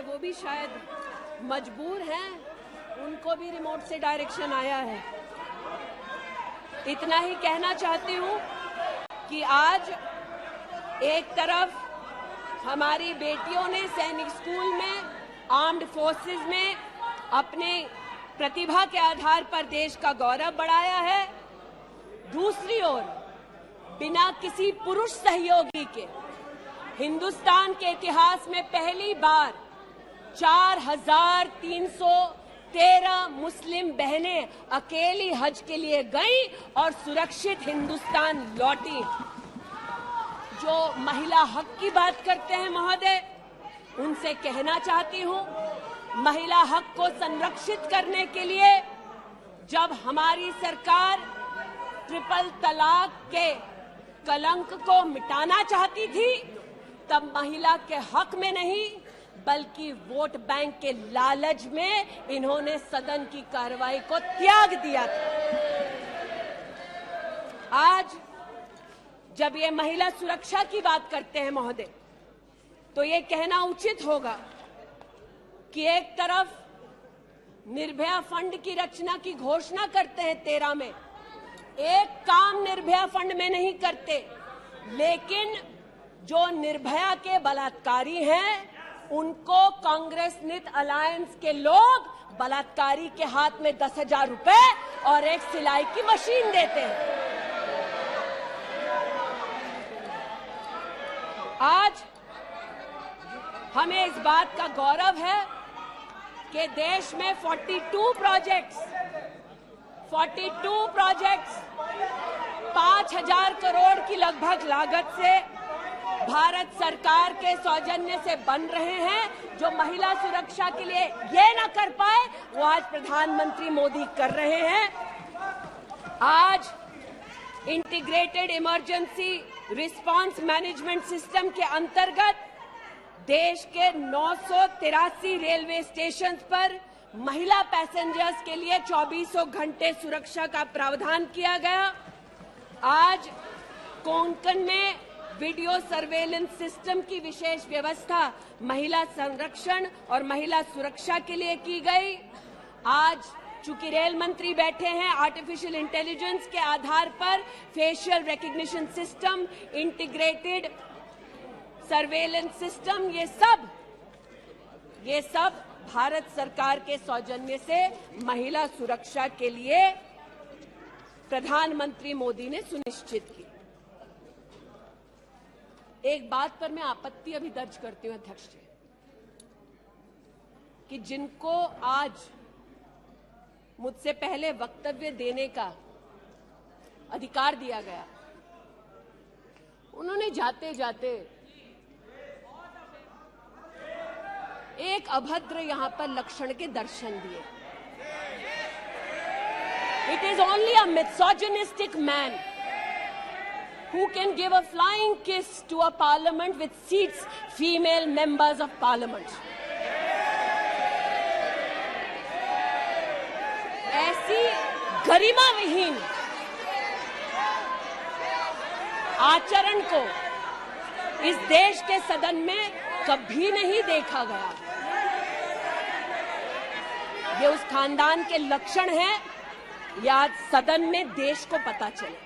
वो भी शायद मजबूर हैं, उनको भी रिमोट से डायरेक्शन आया है। इतना ही कहना चाहती हूं कि आज एक तरफ हमारी बेटियों ने सैनिक स्कूल में, आर्म्ड फोर्सेस में अपने प्रतिभा के आधार पर देश का गौरव बढ़ाया है। दूसरी ओर बिना किसी पुरुष सहयोगी के हिंदुस्तान के इतिहास में पहली बार 4,313 मुस्लिम बहनें अकेली हज के लिए गईं और सुरक्षित हिंदुस्तान लौटी। जो महिला हक की बात करते हैं महोदय, उनसे कहना चाहती हूं, महिला हक को संरक्षित करने के लिए जब हमारी सरकार ट्रिपल तलाक के कलंक को मिटाना चाहती थी, तब महिला के हक में नहीं बल्कि वोट बैंक के लालच में इन्होंने सदन की कार्रवाई को त्याग दिया था। आज जब ये महिला सुरक्षा की बात करते हैं महोदय, तो ये कहना उचित होगा कि एक तरफ निर्भया फंड की रचना की घोषणा करते हैं 13 में, एक काम निर्भया फंड में नहीं करते, लेकिन जो निर्भया के बलात्कारी हैं उनको कांग्रेस नित अलायंस के लोग बलात्कारी के हाथ में 10,000 रुपए और एक सिलाई की मशीन देते हैं। आज हमें इस बात का गौरव है कि देश में 42 प्रोजेक्ट्स 5,000 करोड़ की लगभग लागत से भारत सरकार के सौजन्य से बन रहे हैं। जो महिला सुरक्षा के लिए ये न कर पाए, वो आज प्रधानमंत्री मोदी कर रहे हैं। आज integrated emergency response management system के अंतर्गत देश के 983 रेलवे स्टेशन पर महिला पैसेंजर्स के लिए 24 घंटे सुरक्षा का प्रावधान किया गया। आज कोंकण में वीडियो सर्वेलेंस सिस्टम की विशेष व्यवस्था महिला संरक्षण और महिला सुरक्षा के लिए की गई। आज चूंकि रेल मंत्री बैठे हैं, आर्टिफिशियल इंटेलिजेंस के आधार पर facial recognition system, integrated surveillance system, ये सब भारत सरकार के सौजन्य से महिला सुरक्षा के लिए प्रधानमंत्री मोदी ने सुनिश्चित की। एक बात पर मैं आपत्ति अभी दर्ज करती हूं अध्यक्ष जी, कि जिनको आज मुझसे पहले वक्तव्य देने का अधिकार दिया गया, उन्होंने जाते जाते एक अभद्र यहां पर लक्षण के दर्शन दिए। It is only a misogynistic man who can give a flying kiss to a parliament with seats female members of parliament. ऐसी गरिमा विहीन आचरण को इस देश के सदन में कभी नहीं देखा गया। ये उस खानदान के लक्षण हैं, या आज सदन में देश को पता चले।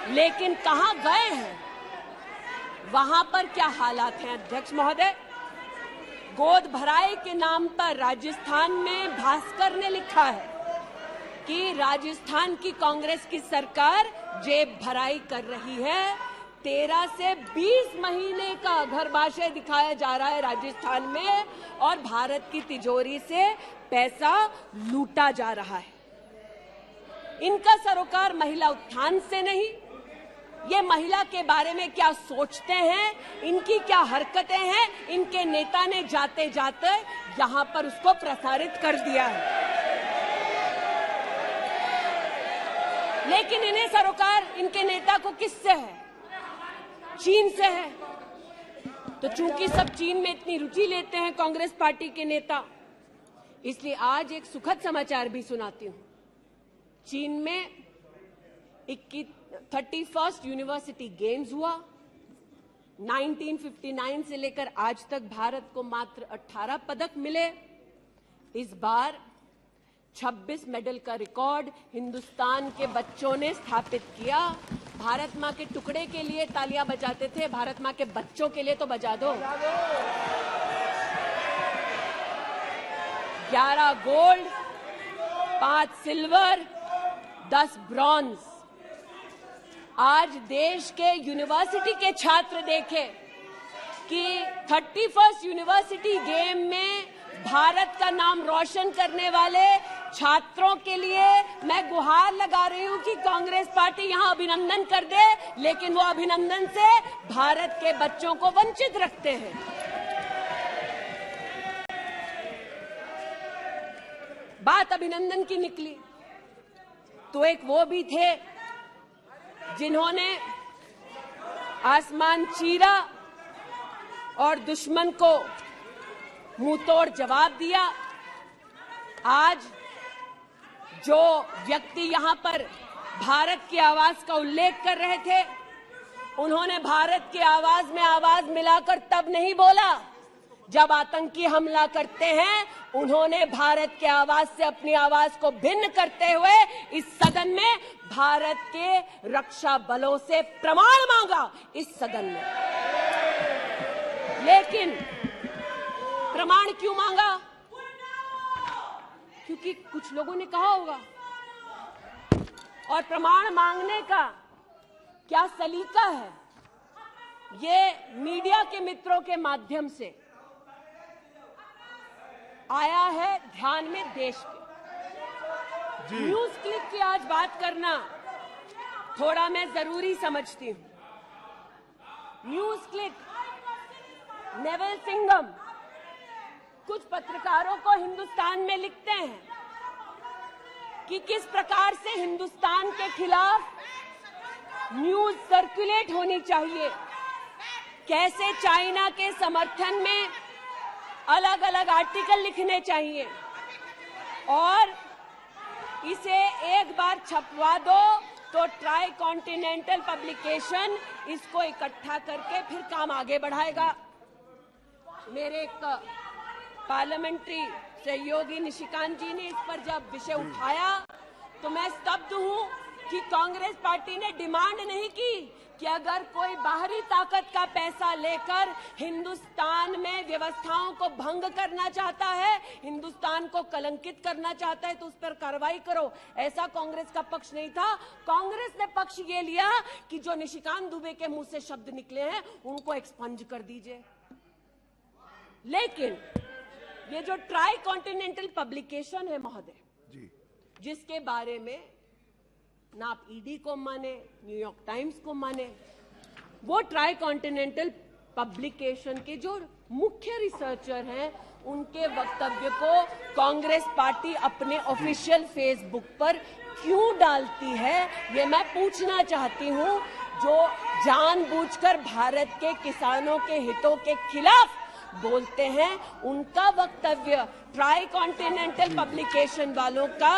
लेकिन कहां गए हैं, वहां पर क्या हालात हैं अध्यक्ष महोदय? गोद भराई के नाम पर राजस्थान में भास्कर ने लिखा है कि राजस्थान की कांग्रेस की सरकार जेब भराई कर रही है। 13 से 20 महीने का घरबाशय दिखाया जा रहा है राजस्थान में, और भारत की तिजोरी से पैसा लूटा जा रहा है। इनका सरोकार महिला उत्थान से नहीं, ये महिला के बारे में क्या सोचते हैं, इनकी क्या हरकतें हैं, इनके नेता ने जाते जाते यहां पर उसको प्रसारित कर दिया है। लेकिन इन्हें सरोकार इनके नेता को किससे है? चीन से है। तो चूंकि सब चीन में इतनी रुचि लेते हैं कांग्रेस पार्टी के नेता, इसलिए आज एक सुखद समाचार भी सुनाती हूं। चीन में 31st यूनिवर्सिटी गेम्स हुआ। 1959 से लेकर आज तक भारत को मात्र 18 पदक मिले। इस बार 26 मेडल का रिकॉर्ड हिंदुस्तान के बच्चों ने स्थापित किया। भारत मां के टुकड़े के लिए तालियां बजाते थे, भारत मां के बच्चों के लिए तो बजा दो। 11 गोल्ड, 5 सिल्वर, 10 ब्रॉन्ज। आज देश के यूनिवर्सिटी के छात्र देखें कि 31st यूनिवर्सिटी गेम में भारत का नाम रोशन करने वाले छात्रों के लिए मैं गुहार लगा रही हूं कि कांग्रेस पार्टी यहां अभिनंदन कर दे, लेकिन वो अभिनंदन से भारत के बच्चों को वंचित रखते हैं। बात अभिनंदन की निकली तो एक वो भी थे जिन्होंने आसमान चीरा और दुश्मन को मुंहतोड़ जवाब दिया। आज जो व्यक्ति यहां पर भारत की आवाज का उल्लेख कर रहे थे, उन्होंने भारत की आवाज में आवाज मिलाकर तब नहीं बोला जब आतंकी हमला करते हैं। उन्होंने भारत के आवाज से अपनी आवाज को भिन्न करते हुए इस सदन में भारत के रक्षा बलों से प्रमाण मांगा इस सदन में। लेकिन प्रमाण क्यों मांगा? क्योंकि कुछ लोगों ने कहा होगा। और प्रमाण मांगने का क्या सलीका है, ये मीडिया के मित्रों के माध्यम से आया है ध्यान में देश के। न्यूज क्लिक की आज बात करना थोड़ा मैं जरूरी समझती हूं। न्यूज क्लिक, नेवल सिंघम कुछ पत्रकारों को हिंदुस्तान में लिखते हैं कि किस प्रकार से हिंदुस्तान के खिलाफ न्यूज सर्कुलेट होनी चाहिए, कैसे चाइना के समर्थन में अलग अलग आर्टिकल लिखने चाहिए। और इसे एक बार छपवा दो तो ट्राई कॉन्टिनेंटल पब्लिकेशन इसको इकट्ठा करके फिर काम आगे बढ़ाएगा। मेरे एक पार्लियामेंट्री सहयोगी निशिकांत जी ने इस पर जब विषय उठाया तो मैं स्तब्ध हूं कि कांग्रेस पार्टी ने डिमांड नहीं की कि अगर कोई बाहरी ताकत का पैसा लेकर हिंदुस्तान में व्यवस्थाओं को भंग करना चाहता है, हिंदुस्तान को कलंकित करना चाहता है तो उस पर कार्रवाई करो। ऐसा कांग्रेस का पक्ष नहीं था। कांग्रेस ने पक्ष ये लिया कि जो निशिकांत दुबे के मुंह से शब्द निकले हैं उनको एक्सपंज कर दीजिए। लेकिन ये जो ट्राई कॉन्टिनेंटल पब्लिकेशन है महोदय, जिसके बारे में ना आप ईडी को माने, न्यूयॉर्क टाइम्स को माने, वो ट्राई कॉन्टिनेंटल पब्लिकेशन के जो मुख्य रिसर्चर हैं उनके वक्तव्य को कांग्रेस पार्टी अपने ऑफिशियल फेसबुक पर क्यों डालती है, ये मैं पूछना चाहती हूं। जो जानबूझकर भारत के किसानों के हितों के खिलाफ बोलते हैं, उनका वक्तव्य ट्राई कॉन्टिनेंटल पब्लिकेशन वालों का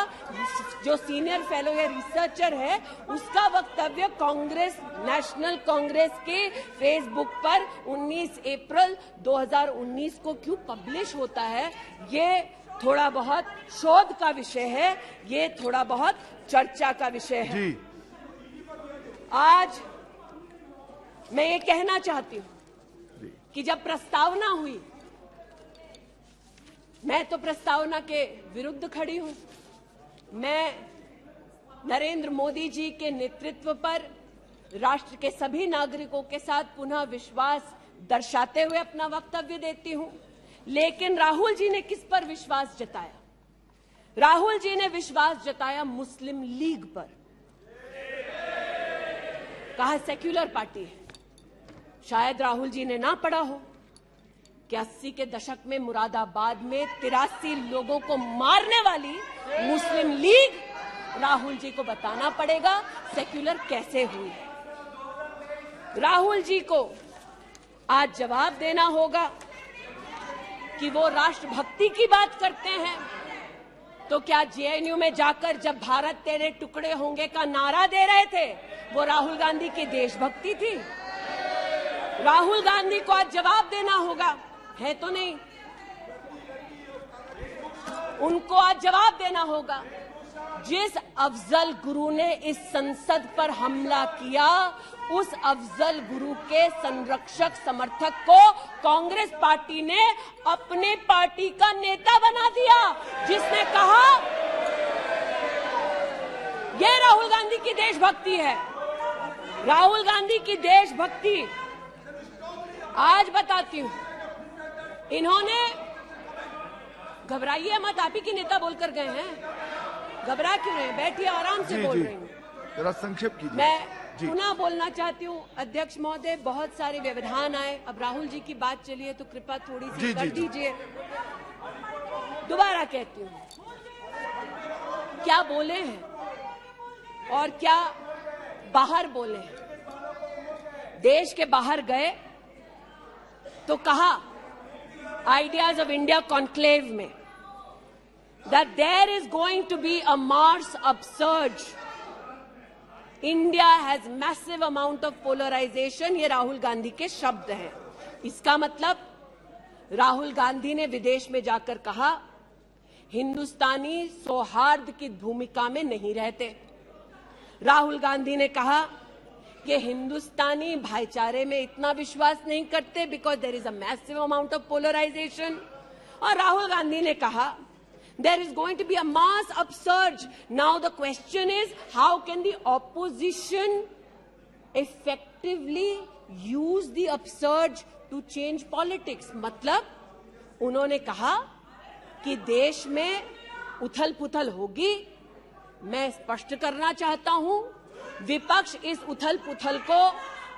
जो सीनियर फेलो या रिसर्चर है उसका वक्तव्य कांग्रेस, नेशनल कांग्रेस के फेसबुक पर 19 अप्रैल 2019 को क्यों पब्लिश होता है, ये थोड़ा बहुत शोध का विषय है, ये थोड़ा बहुत चर्चा का विषय है। आज मैं ये कहना चाहती हूं कि जब प्रस्तावना हुई, मैं तो प्रस्तावना के विरुद्ध खड़ी हूं। मैं नरेंद्र मोदी जी के नेतृत्व पर राष्ट्र के सभी नागरिकों के साथ पुनः विश्वास दर्शाते हुए अपना वक्तव्य देती हूं। लेकिन राहुल जी ने किस पर विश्वास जताया? राहुल जी ने विश्वास जताया मुस्लिम लीग पर। कहा सेक्युलर पार्टी है। शायद राहुल जी ने ना पढ़ा हो कि 80 के दशक में मुरादाबाद में 83 लोगों को मारने वाली मुस्लिम लीग, राहुल जी को बताना पड़ेगा सेक्युलर कैसे हुई। राहुल जी को आज जवाब देना होगा कि वो राष्ट्रभक्ति की बात करते हैं तो क्या जेएनयू में जाकर जब भारत तेरे टुकड़े होंगे का नारा दे रहे थे वो राहुल गांधी की देशभक्ति थी? राहुल गांधी को आज जवाब देना होगा, है तो नहीं। उनको आज जवाब देना होगा। जिस अफजल गुरु ने इस संसद पर हमला किया, उस अफजल गुरु के संरक्षक समर्थक को कांग्रेस पार्टी ने अपने पार्टी का नेता बना दिया, जिसने कहा यह राहुल गांधी की देशभक्ति है। राहुल गांधी की देशभक्ति आज बताती हूं। इन्होंने, घबराइए मत, आप ही की नेता बोलकर गए हैं, घबरा क्यों रहे हैं? बैठिए, आराम से बोल रही हूँ। जरा संक्षेप कीजिए। मैं पुनः बोलना चाहती हूँ अध्यक्ष महोदय, बहुत सारे व्यवधान आए, अब राहुल जी की बात चली है तो कृपया थोड़ी सी कर दीजिए। दोबारा कहती हूँ, क्या बोले हैं और क्या बाहर बोले हैं। देश के बाहर गए तो कहा आइडियाज ऑफ इंडिया कॉन्क्लेव में that there is going to be a Mars upsurge. India has massive amount of polarization. ये राहुल गांधी के शब्द हैं। इसका मतलब राहुल गांधी ने विदेश में जाकर कहा हिंदुस्तानी सौहार्द की भूमिका में नहीं रहते। राहुल गांधी ने कहा कि हिंदुस्तानी भाईचारे में इतना विश्वास नहीं करते because there is a massive amount of polarization. और राहुल गांधी ने कहा there is going to be a mass upsurge. Now the question is, how can the opposition effectively use the upsurge to change politics? मतलब उन्होंने कहा कि देश में उथल पुथल होगी। मैं स्पष्ट करना चाहता हूं, विपक्ष इस उथल पुथल को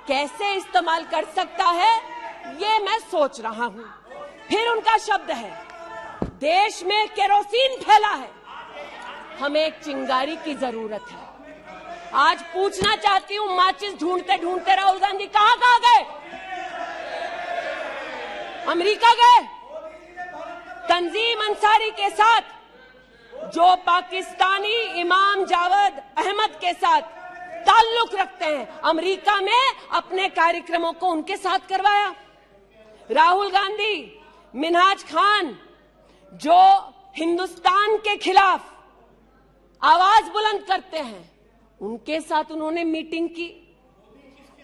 कैसे इस्तेमाल कर सकता है ये मैं सोच रहा हूं। फिर उनका शब्द है देश में केरोसिन फैला है, हमें एक चिंगारी की जरूरत है। आज पूछना चाहती हूं, माचिस ढूंढते ढूंढते राहुल गांधी कहां गए? अमेरिका गए? तंजीम अंसारी के साथ जो पाकिस्तानी इमाम जावेद अहमद के साथ ताल्लुक रखते हैं, अमेरिका में अपने कार्यक्रमों को उनके साथ करवाया। राहुल गांधी, मिन्हाज खान, जो हिंदुस्तान के खिलाफ आवाज बुलंद करते हैं, उनके साथ उन्होंने मीटिंग की।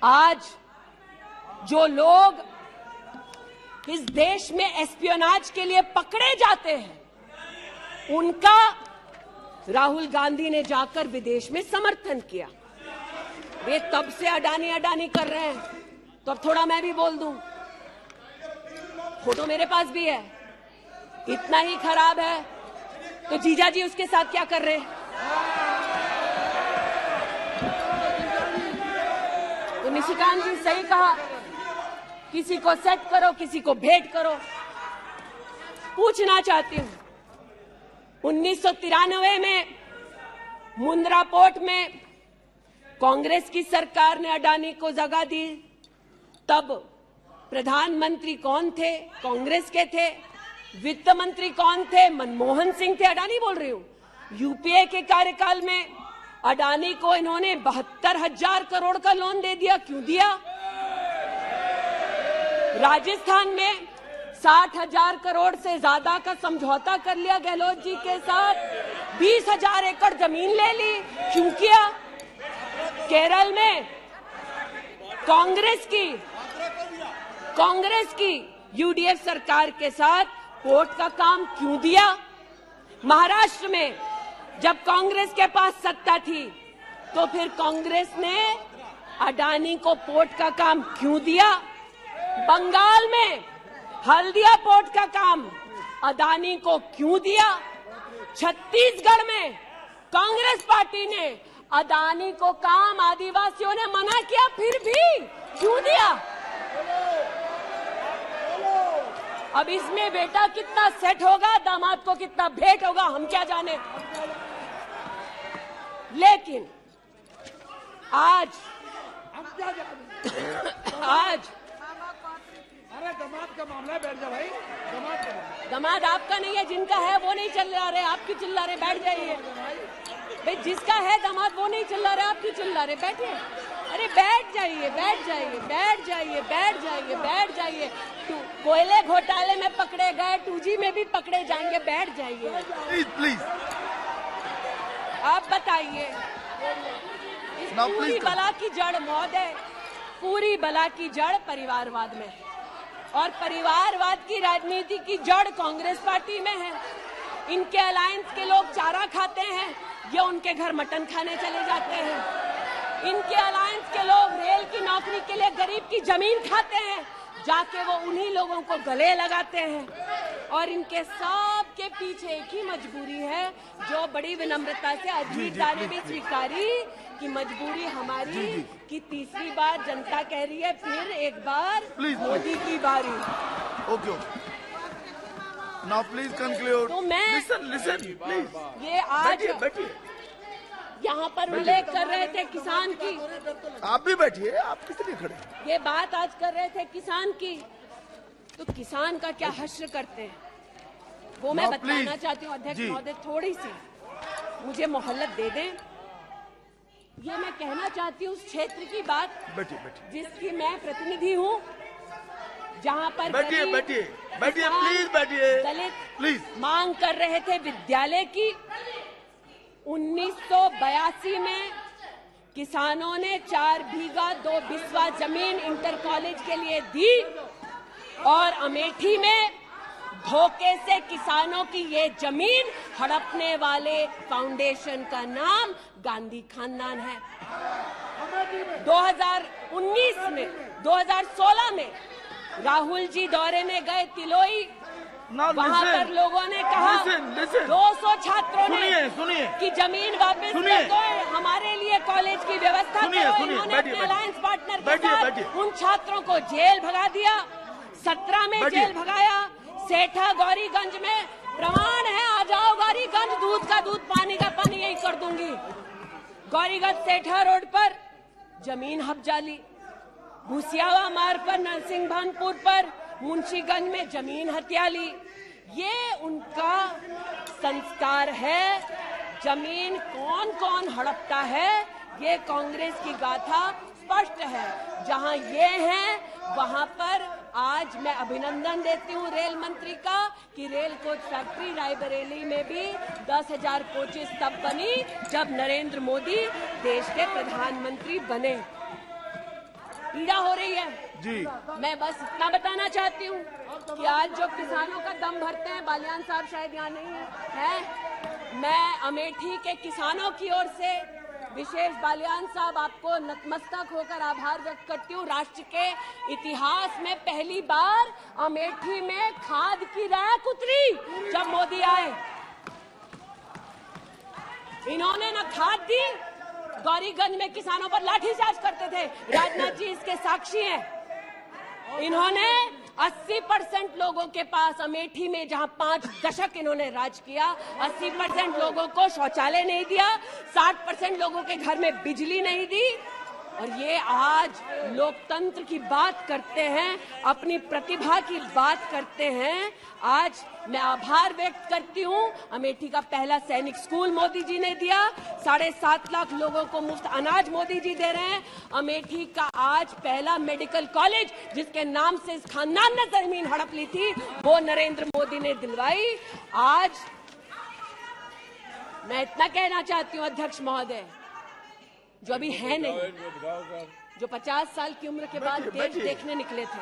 आज जो लोग इस देश में एस्पियोनाज के लिए पकड़े जाते हैं, उनका राहुल गांधी ने जाकर विदेश में समर्थन किया। वे तब से अडानी अडानी कर रहे हैं, तो अब थोड़ा मैं भी बोल दूं। फोटो मेरे पास भी है। इतना ही खराब है तो जीजा जी उसके साथ क्या कर रहे हैं? तो निशिकांत जी सही कहा, किसी को सेट करो, किसी को भेंट करो। पूछना चाहती हूं, 1993 में मुंद्रा पोर्ट में कांग्रेस की सरकार ने अडानी को जगह दी। तब प्रधानमंत्री कौन थे? कांग्रेस के थे। वित्त मंत्री कौन थे? मनमोहन सिंह थे। अडानी बोल रही हूं। यूपीए के कार्यकाल में अडानी को इन्होंने 72,000 करोड़ का लोन दे दिया। क्यों दिया? राजस्थान में 60,000 करोड़ से ज्यादा का समझौता कर लिया गहलोत जी के साथ। 20,000 एकड़ जमीन ले ली। क्यों किया? केरल में कांग्रेस की यूडीएफ सरकार के साथ पोर्ट का काम क्यों दिया? महाराष्ट्र में जब कांग्रेस के पास सत्ता थी, तो फिर कांग्रेस ने अडानी को पोर्ट का काम क्यों दिया? बंगाल में हल्दिया पोर्ट का काम अडानी को क्यों दिया? छत्तीसगढ़ में कांग्रेस पार्टी ने अडानी को काम आदिवासियों ने मना किया, फिर भी क्यों दिया? अब इसमें बेटा कितना सेट होगा, दामाद को कितना भेंट होगा, हम क्या जाने। लेकिन आज अरे दामाद का मामला, बैठ जा भाई। दामाद आपका नहीं है, जिनका है वो नहीं चिल्ला रहे, आप क्यों चिल्ला रहे? बैठ जाइए भाई। जिसका है दामाद वो नहीं चिल्ला रहे, आप क्यों चिल्ला रहे? बैठिए। अरे बैठ जाइए, बैठ जाइए, बैठ जाइए, बैठ जाइए, बैठ जाइए। कोयले घोटाले में पकड़े गए, 2G में भी पकड़े जाएंगे। बैठ जाइए प्लीज। आप बताइए, इस पूरी बला की जड़ महोदय, पूरी बला की जड़ परिवारवाद में है, और परिवारवाद की राजनीति की जड़ कांग्रेस पार्टी में है। इनके अलायंस के लोग चारा खाते हैं, ये उनके घर मटन खाने चले जाते हैं। इनके अलायंस के लोग रेल की नौकरी के लिए गरीब की जमीन खाते हैं, जाके वो उन्हीं लोगों को गले लगाते हैं। और इनके सब के पीछे एक ही मजबूरी है, जो बड़ी विनम्रता से अजीत दा ने भी स्वीकारी कि मजबूरी हमारी कि तीसरी बार जनता कह रही है, फिर एक बार मोदी की बारी। Okay, now please conclude. तो मैं लिसन प्लीज। ये आज बैठिए। यहाँ पर उल्लेख कर रहे थे किसान की। आप भी बैठिए, आप किस लिए खड़े? ये बात आज कर रहे थे किसान की, तो किसान का क्या हश्र करते हैं वो मैं बताना चाहती हूँ। अध्यक्ष महोदय, थोड़ी सी मुझे मोहल्लत दे दें। ये मैं कहना चाहती हूँ उस क्षेत्र की बात, जिसकी मैं प्रतिनिधि हूँ, जहाँ पर बैठिए प्लीज, बैठिए दलित प्लीज मांग कर रहे थे विद्यालय की। 1982 में किसानों ने 4 बीघा 2 बिस्वा जमीन इंटर कॉलेज के लिए दी, और अमेठी में धोखे से किसानों की ये जमीन हड़पने वाले फाउंडेशन का नाम गांधी खानदान है। 2016 में राहुल जी दौरे में गए तिलोई, वहाँ पर लोगों ने कहा 200 छात्रों ने सुनिए कि जमीन वापस दे दो, हमारे लिए कॉलेज की व्यवस्था करो। इन्होंने अपने अलायंस पार्टनर के साथ उन छात्रों को जेल भगा दिया। 17 में जेल भगाया। सेठा गौरीगंज में प्रमाण है, आ जाओ गौरीगंज, दूध का दूध, पानी का पानी, यही कर दूंगी। गौरीगंज सेठा रोड पर जमीन हब्जाली, भूसियावा मार्ग पर, नरसिंह भानपुर पर, मुंशीगंज में जमीन हथियाली, ये उनका संस्कार है। जमीन कौन कौन हड़पता है, ये कांग्रेस की गाथा स्पष्ट है। जहां ये हैं, वहां पर आज मैं अभिनंदन देती हूं रेल मंत्री का कि रेल कोच फैक्ट्री रायबरेली में भी 10,000 कोचेस तब बनी जब नरेंद्र मोदी देश के प्रधानमंत्री बने। पीड़ा हो रही है जी। मैं बस इतना बताना चाहती हूँ कि आज जो किसानों का दम भरते हैं, बालियान साहब शायद यहाँ नहीं है, मैं अमेठी के किसानों की ओर से विशेष बालियान साहब आपको नतमस्तक होकर आभार व्यक्त करती हूँ। राष्ट्र के इतिहास में पहली बार अमेठी में खाद की रैक उतरी जब मोदी आए। इन्होंने न खाद दी, गौरीगंज में किसानों पर लाठीचार्ज करते थे, राजनाथ जी इसके साक्षी हैं। इन्होंने 80% लोगों के पास अमेठी में, जहां 5 दशक इन्होंने राज किया, 80% लोगों को शौचालय नहीं दिया, 60% लोगों के घर में बिजली नहीं दी। और ये आज लोकतंत्र की बात करते हैं, अपनी प्रतिभा की बात करते हैं। आज मैं आभार व्यक्त करती हूँ, अमेठी का पहला सैनिक स्कूल मोदी जी ने दिया, 7.5 लाख लोगों को मुफ्त अनाज मोदी जी दे रहे हैं। अमेठी का आज पहला मेडिकल कॉलेज, जिसके नाम से इस खानदान ने जमीन हड़प ली थी, वो नरेंद्र मोदी ने दिलवाई। आज मैं इतना कहना चाहती हूँ अध्यक्ष महोदय, जो अभी है नहीं, जो 50 साल की उम्र के बाद देश देखने निकले थे,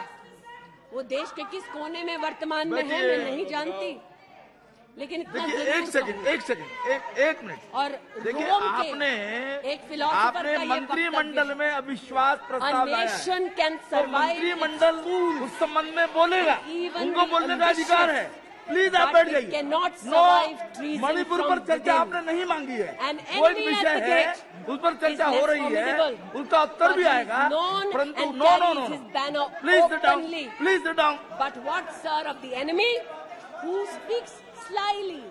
वो देश के किस कोने में वर्तमान में है मैं नहीं जानती, लेकिन इतना एक मिनट। और देखिए, आपने एक फिलोसोफर का मंत्रिमंडल में अविश्वास प्रस्ताव लाया है। मंत्रिमंडल उस संबंध में बोलेगा, उनको बोलने का अधिकार है। प्लीज आप बैठ जाइए। मणिपुर पर चर्चा आपने नहीं मांगी है, वो एक विषय है, उस पर चर्चा हो रही है, उसका उत्तर भी आएगा, परंतु no, please sit down, please sit down. But what sir of the enemy who speaks slyly,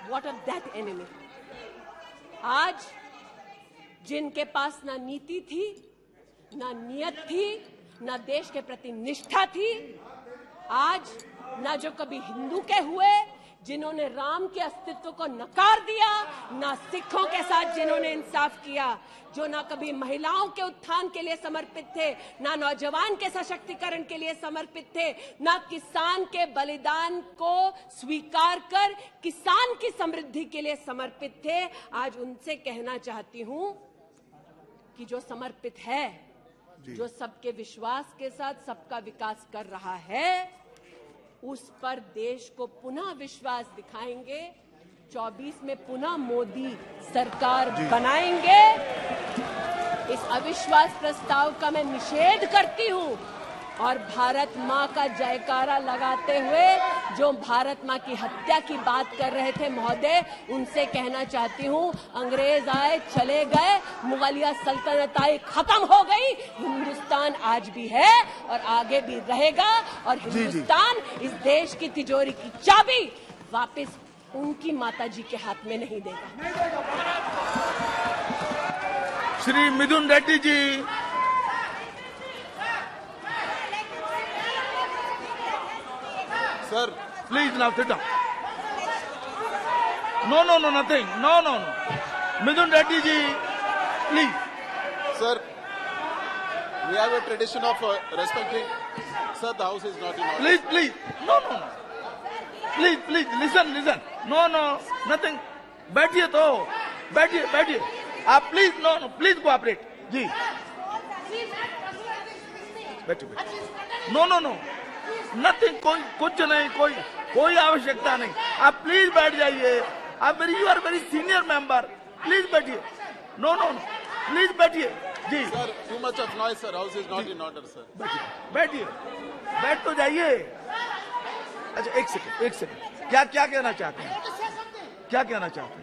what of that enemy? आज जिनके पास ना नीति थी, ना नियत थी, ना देश के प्रति निष्ठा थी, आज ना जो कभी हिंदू के हुए, जिन्होंने राम के अस्तित्व को नकार दिया, ना सिखों के साथ जिन्होंने इंसाफ किया, जो ना कभी महिलाओं के उत्थान के लिए समर्पित थे, ना नौजवान के सशक्तिकरण के लिए समर्पित थे, ना किसान के बलिदान को स्वीकार कर किसान की समृद्धि के लिए समर्पित थे। आज उनसे कहना चाहती हूं कि जो समर्पित है, जो सबके विश्वास के साथ सबका विकास कर रहा है, उस पर देश को पुनः विश्वास दिखाएंगे। 24 में पुनः मोदी सरकार बनाएंगे। इस अविश्वास प्रस्ताव का मैं निषेध करती हूं और भारत मां का जयकारा लगाते हुए जो भारत मां की हत्या की बात कर रहे थे महोदय, उनसे कहना चाहती हूं, अंग्रेज आए चले गए, मुगलिया सल्तनत आई खत्म हो गई, हिंदुस्तान आज भी है और आगे भी रहेगा। और हिंदुस्तान इस देश की तिजोरी की चाबी वापस उनकी माताजी के हाथ में नहीं देगा। श्री मिथुन Reddy ji, Sir, please now sit down. No, nothing. No. Mithun Reddy ji, please. Sir, we have a tradition of respecting. Sir, the house is not in order. Please. No. Please, listen. No, nothing. बैठिए तो, बैठिए. आप please, no, please cooperate. जी. बैठिए. No. Nothing, कुछ नहीं, कोई आवश्यकता नहीं। आप प्लीज बैठ जाइए। आप you are very senior member, please बैठिए। नो, प्लीज बैठिए जी। Sir, too much of noise sir, house is not in order sir. बैठिए, बैठ तो जाइए। अच्छा, एक सेकंड, क्या कहना चाहते हैं? क्या कहना चाहते हैं?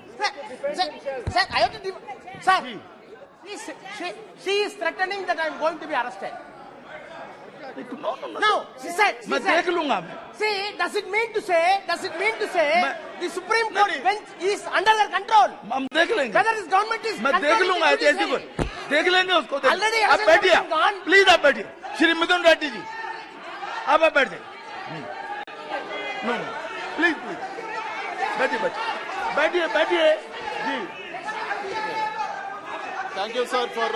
Sir, she is threatening that I am going to be arrested. No, she said. मैं देख लूंगा। See, does it mean to say the Supreme Court bench is under their control? हम देख लेंगे। Whether this government is मैं देख लूंगा, जैसे कोई देख लेंगे उसको। Already आप बैठिए, प्लीज आप बैठिए। श्री मिथुन रेड्डी जी, आप बैठ जाइए। नो प्लीज प्लीज बैठिए बैठिए बैठिए जी Thank you, sir, for